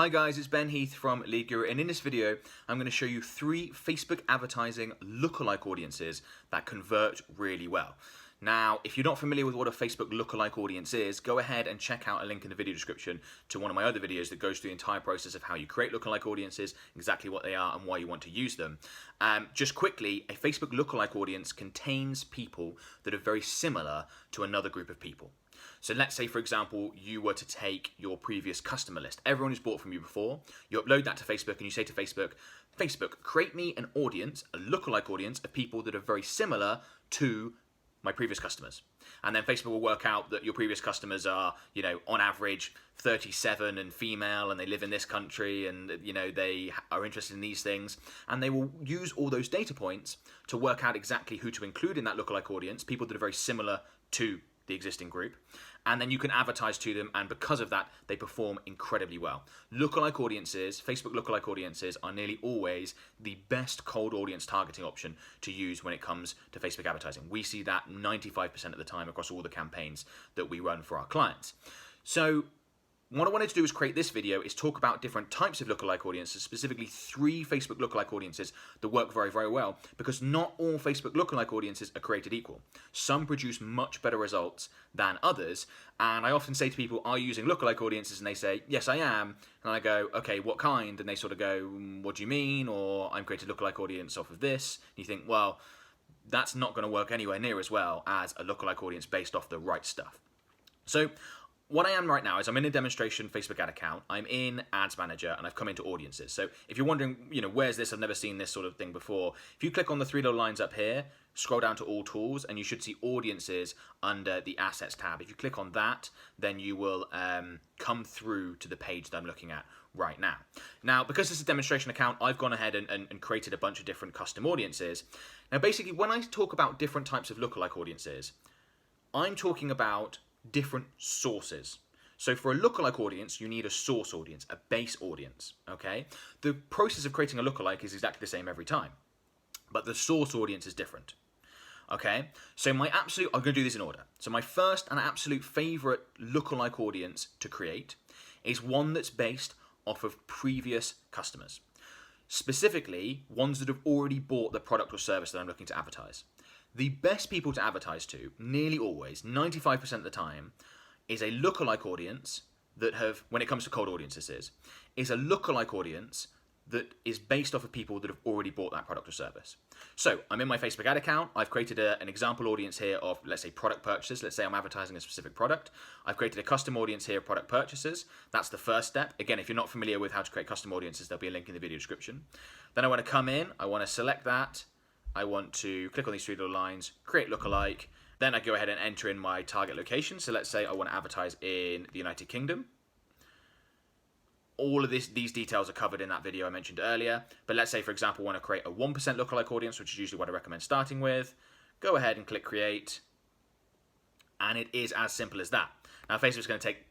Hi guys, it's Ben Heath from Lead Guru, and in this video I'm going to show you 3 Facebook advertising lookalike audiences that convert really well. Now, if you're not familiar with what a Facebook lookalike audience is, go ahead and check out a link in the video description to one of my other videos that goes through the entire process of how you create lookalike audiences, exactly what they are and why you want to use them. Just quickly, a Facebook lookalike audience contains people that are very similar to another group of people. So let's say, for example, you were to take your previous customer list, everyone who's bought from you before, you upload that to Facebook and you say to Facebook, create me an audience, a lookalike audience of people that are very similar to my previous customers. And then Facebook will work out that your previous customers are, on average 37 and female, and they live in this country, and, they are interested in these things. And they will use all those data points to work out exactly who to include in that lookalike audience, people that are very similar to the existing group, and then you can advertise to them, and because of that they perform incredibly well. Lookalike audiences, Facebook lookalike audiences, are nearly always the best cold audience targeting option to use when it comes to Facebook advertising. We see that 95% of the time across all the campaigns that we run for our clients. So what I wanted to do is create this video is talk about different types of lookalike audiences, specifically 3 Facebook lookalike audiences that work very, very well, because not all Facebook lookalike audiences are created equal. Some produce much better results than others, and I often say to people, are you using lookalike audiences? And they say, yes, I am. And I go, okay, what kind? And they sort of go, what do you mean? Or I'm creating a lookalike audience off of this. And you think, well, that's not going to work anywhere near as well as a lookalike audience based off the right stuff. So what I am right now is I'm in a demonstration Facebook ad account, I'm in Ads Manager, and I've come into Audiences. So if you're wondering, where's this? I've never seen this sort of thing before. If you click on the 3 little lines up here, scroll down to All Tools, and you should see Audiences under the Assets tab. If you click on that, then you will come through to the page that I'm looking at right now. Now, because this is a demonstration account, I've gone ahead and created a bunch of different custom audiences. Now, basically, when I talk about different types of lookalike audiences, I'm talking about different sources. So for a lookalike audience, you need a source audience, a base audience, okay? The process of creating a lookalike is exactly the same every time, but the source audience is different, okay? So I'm going to do this in order. So my first and absolute favorite lookalike audience to create is one that's based off of previous customers, specifically ones that have already bought the product or service that I'm looking to advertise. The best people to advertise to, nearly always, 95% of the time, is a lookalike audience that when it comes to cold audiences, is a lookalike audience that is based off of people that have already bought that product or service. So I'm in my Facebook ad account. I've created an example audience here of, let's say, product purchases. Let's say I'm advertising a specific product. I've created a custom audience here of product purchases. That's the first step. Again, if you're not familiar with how to create custom audiences, there'll be a link in the video description. Then I want to come in. I want to select that. I want to click on these 3 little lines, create lookalike. Then I go ahead and enter in my target location. So let's say I want to advertise in the United Kingdom. All of these details are covered in that video I mentioned earlier. But let's say, for example, I want to create a 1% lookalike audience, which is usually what I recommend starting with. Go ahead and click create. And it is as simple as that. Now, Facebook's going to take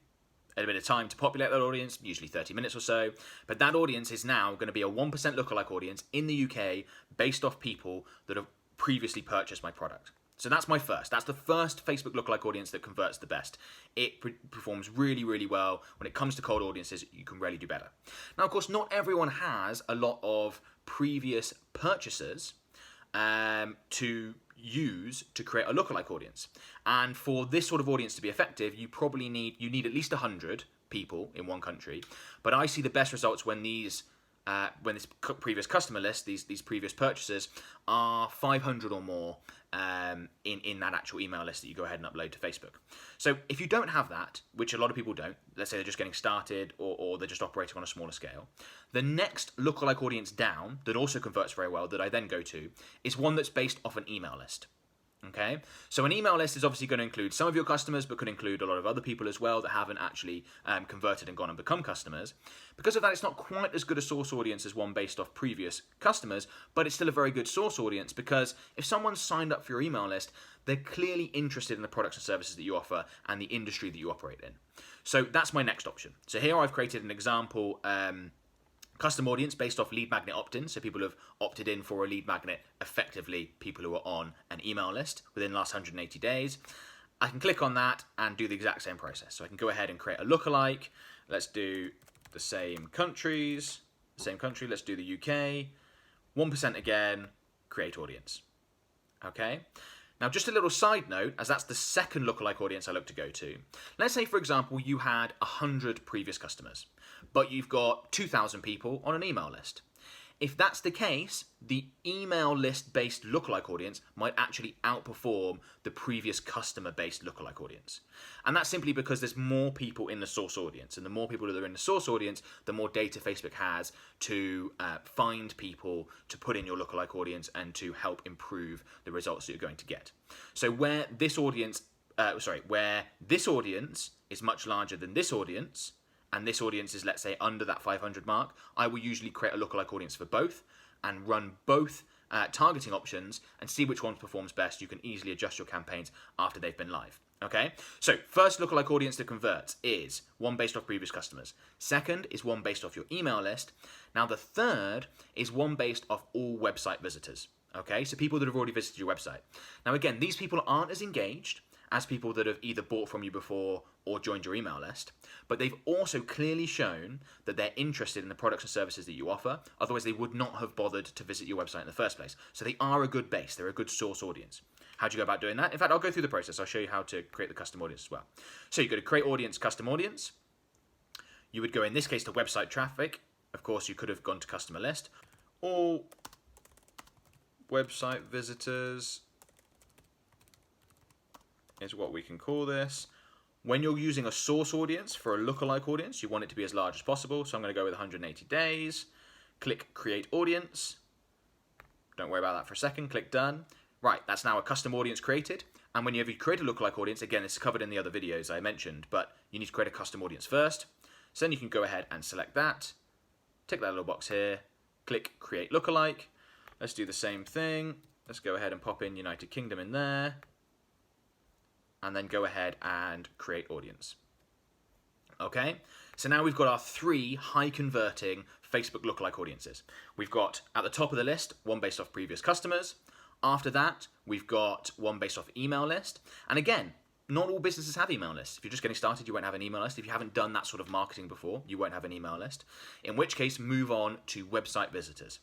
a bit of time to populate that audience, usually 30 minutes or so, but that audience is now going to be a 1% lookalike audience in the UK based off people that have previously purchased my product. So that's the first Facebook lookalike audience that converts the best. It performs really, really well. When it comes to cold audiences, you can really do better. Now, of course, not everyone has a lot of previous purchasers to use to create a lookalike audience. And for this sort of audience to be effective, you need at least 100 people in one country. But I see the best results when this previous customer list, these previous purchasers, are 500 or more in that actual email list that you go ahead and upload to Facebook. So if you don't have that, which a lot of people don't, let's say they're just getting started or they're just operating on a smaller scale, the next lookalike audience down that also converts very well that I then go to is one that's based off an email list. Okay, so an email list is obviously going to include some of your customers, but could include a lot of other people as well that haven't actually converted and gone and become customers. Because of that, it's not quite as good a source audience as one based off previous customers, but it's still a very good source audience because if someone's signed up for your email list, they're clearly interested in the products and services that you offer and the industry that you operate in. So that's my next option. So here I've created an example custom audience based off lead magnet opt-in, so people have opted in for a lead magnet, effectively people who are on an email list within the last 180 days. I can click on that and do the exact same process. So I can go ahead and create a lookalike. Let's do the same countries, let's do the UK, 1% again, create audience. Okay? Now, just a little side note, as that's the second lookalike audience I look to go to. Let's say, for example, you had 100 previous customers, but you've got 2,000 people on an email list. If that's the case, the email list-based lookalike audience might actually outperform the previous customer-based lookalike audience. And that's simply because there's more people in the source audience. And the more people that are in the source audience, the more data Facebook has to find people to put in your lookalike audience and to help improve the results that you're going to get. So where this audience is much larger than this audience, and this audience is, let's say, under that 500 mark, I will usually create a lookalike audience for both and run both targeting options and see which one performs best. You can easily adjust your campaigns after they've been live. Okay, so first lookalike audience that converts is one based off previous customers. Second is one based off your email list. Now the third is one based off all website visitors. Okay, so people that have already visited your website. Now again, these people aren't as engaged as people that have either bought from you before or joined your email list, but they've also clearly shown that they're interested in the products and services that you offer, otherwise they would not have bothered to visit your website in the first place. So they are a good base, they're a good source audience. How do you go about doing that? In fact, I'll go through the process. I'll show you how to create the custom audience as well. So you go to create audience, custom audience. You would go in this case to website traffic. Of course, you could have gone to customer list. All website visitors is what we can call this. When you're using a source audience for a lookalike audience, you want it to be as large as possible. So I'm going to go with 180 days. Click create audience. Don't worry about that for a second. Click done. Right, that's now a custom audience created. And whenever you create a lookalike audience, again, it's covered in the other videos I mentioned, but you need to create a custom audience first. So then you can go ahead and select that. Tick that little box here. Click create lookalike. Let's do the same thing. Let's go ahead and pop in United Kingdom in there. And then go ahead and create audience. Okay, so now we've got our 3 high converting Facebook lookalike audiences. We've got at the top of the list, one based off previous customers. After that, we've got one based off email list. And again, not all businesses have email lists. If you're just getting started, you won't have an email list. If you haven't done that sort of marketing before, you won't have an email list. In which case, move on to website visitors.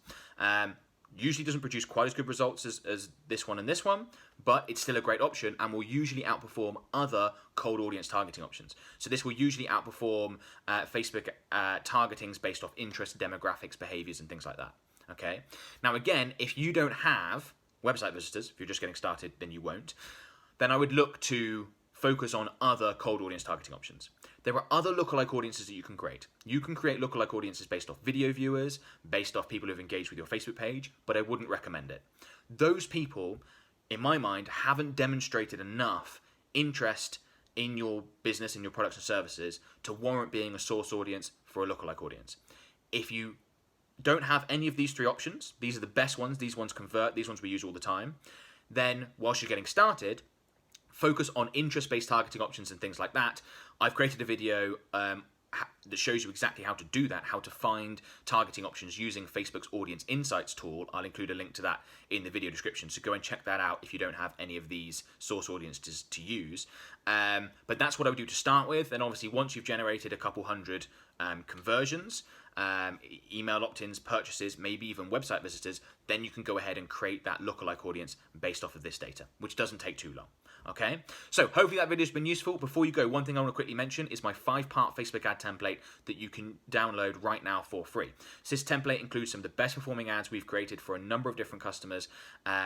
Usually doesn't produce quite as good results as this one and this one, but it's still a great option and will usually outperform other cold audience targeting options. So this will usually outperform Facebook targetings based off interest, demographics, behaviors, and things like that. Okay. Now again, if you don't have website visitors, if you're just getting started, then you won't. Then I would look to focus on other cold audience targeting options. There are other lookalike audiences that you can create. You can create lookalike audiences based off video viewers, based off people who've engaged with your Facebook page, but I wouldn't recommend it. Those people, in my mind, haven't demonstrated enough interest in your business, in your products and services to warrant being a source audience for a lookalike audience. If you don't have any of these 3 options, these are the best ones, these ones convert, these ones we use all the time, then whilst you're getting started, focus on interest-based targeting options and things like that. I've created a video that shows you exactly how to do that, how to find targeting options using Facebook's Audience Insights tool. I'll include a link to that in the video description, so go and check that out if you don't have any of these source audiences to use. But that's what I would do to start with, and obviously once you've generated a couple hundred conversions, email opt-ins, purchases, maybe even website visitors, then you can go ahead and create that lookalike audience based off of this data, which doesn't take too long. Okay, so hopefully that video has been useful. Before you go, one thing I want to quickly mention is my 5-part Facebook ad template that you can download right now for free. So this template includes some of the best performing ads we've created for a number of different customers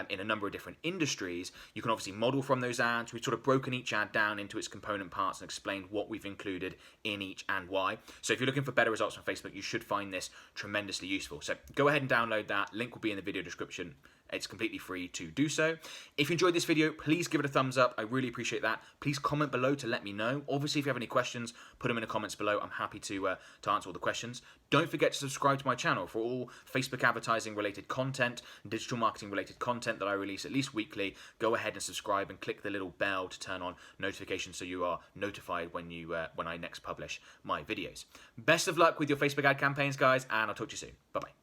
in a number of different industries. You can obviously model from those ads. We've sort of broken each ad down into its component parts and explained what we've included in each and why. So if you're looking for better results from Facebook, you should find this tremendously useful. So go ahead and download that. Link will be in the video description. It's completely free to do so. If you enjoyed this video, please give it a thumbs up. I really appreciate that. Please comment below to let me know. Obviously, if you have any questions, put them in the comments below. I'm happy to answer all the questions. Don't forget to subscribe to my channel for all Facebook advertising related content, digital marketing related content that I release at least weekly. Go ahead and subscribe and click the little bell to turn on notifications so you are notified when I next publish my videos. Best of luck with your Facebook ad campaigns, guys, and I'll talk to you soon. Bye-bye.